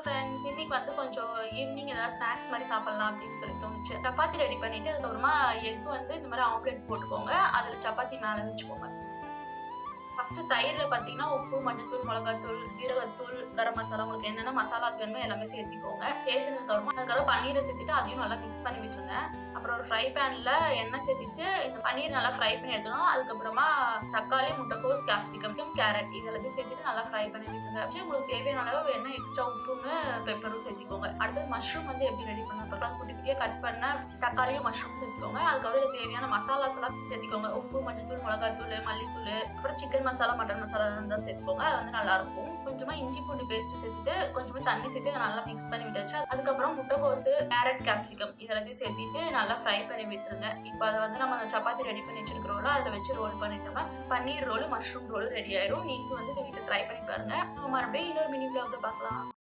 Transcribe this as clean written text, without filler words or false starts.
Friends. இன்னைக்கு வந்து கொஞ்சம் ஈவினிங் ஏதாவது ஸ்நாக்ஸ் மாரி சாப்பிடலாம் அப்படின்னு சொல்லி தோணுச்சு. சப்பாத்தி ரெடி பண்ணிட்டு, அதுக்கப்புறமா எக் வந்து இந்த மாரி ஆம்லெட் போட்டுக்கோங்க. அதுல சப்பாத்தி மேல வச்சுக்கோங்க. ஃபர்ஸ்ட் தயிர்ல பார்த்தீங்கன்னா, உப்பு, மஞ்சள்தூள், மிளகாய்த்தூள், ஜீரகத்தூள், கரம் மசாலா உங்களுக்கு என்னென்ன மசாலாஸ் வேணுமோ எல்லாமே சேர்த்துக்கோங்க. சேர்த்துனதுக்கு அப்புறமா அதுக்கப்புறம் பன்னீர சேர்த்துட்டு அதையும் நல்லா மிக்ஸ் பண்ணி விட்டுருங்க. அப்புறம் ஒரு ஃப்ரை பேன்ல எண்ணெய் சேர்த்துட்டு இந்த பன்னீர் நல்லா ஃப்ரை பண்ணி எடுத்துக்கணும். அதுக்கப்புறமா தக்காளி, முட்டைக்கோஸ், கேப்சிகம், கேரட் இது எல்லாத்தையும் சேர்த்துட்டு நல்லா ஃப்ரை பண்ணி விட்டுருங்க. உங்களுக்கு தேவையான அளவு எண்ணெய் எக்ஸ்ட்ரா உப்புன்னு பெப்பரும் சேர்த்துக்கோங்க. அடுத்தது மஷ்ரூம் வந்து எப்படி ரெடி பண்ண பார்க்கலாம். குட்டி குட்டியா கட் பண்ண தக்காளியும் மஷ்ரூம் சேர்த்துக்கோங்க. அதுக்கப்புறம் இதுக்கு தேவையான மசாலாஸ் எல்லாம் சேர்த்துக்கோங்க. உப்பு, மஞ்சள்தூள், மிளகாய்த்தூள், மல்லித்தூள், அப்புறம் சிக்கன் மசாலா, மட்டன் மசாலா இருந்தா சேர்த்துக்கோங்க. அது வந்து நல்லா இருக்கும். கொஞ்சமா இஞ்சி பூண்டு பேஸ்ட் சேர்த்துட்டு கொஞ்சமா தண்ணி சேர்த்து இதை நல்லா மிக்ஸ் பண்ணி விட்டாச்சு. அதுக்கப்புறம் முட்டைக்கோஸ், கேரட், கேப்சிகம் இது எல்லாத்தையும் சேர்த்துட்டு நல்லா ஃப்ரை பண்ணி விட்டுருங்க. இப்போ அதை வந்து நம்ம அந்த சப்பாத்தி ரெடி பண்ணி வச்சிருக்கிறோம்ல அதில் வச்சு ரோல் பண்ணிட்டோம்னா பன்னீர் ரோல், மஷ்ரூம் ரோல் ரெடி ஆயிடும். நீங்க வந்து இந்த வீட்டை ட்ரை பண்ணி பாருங்க. மறுபடியும் இன்னொரு மினி vlogல பார்க்கலாம்.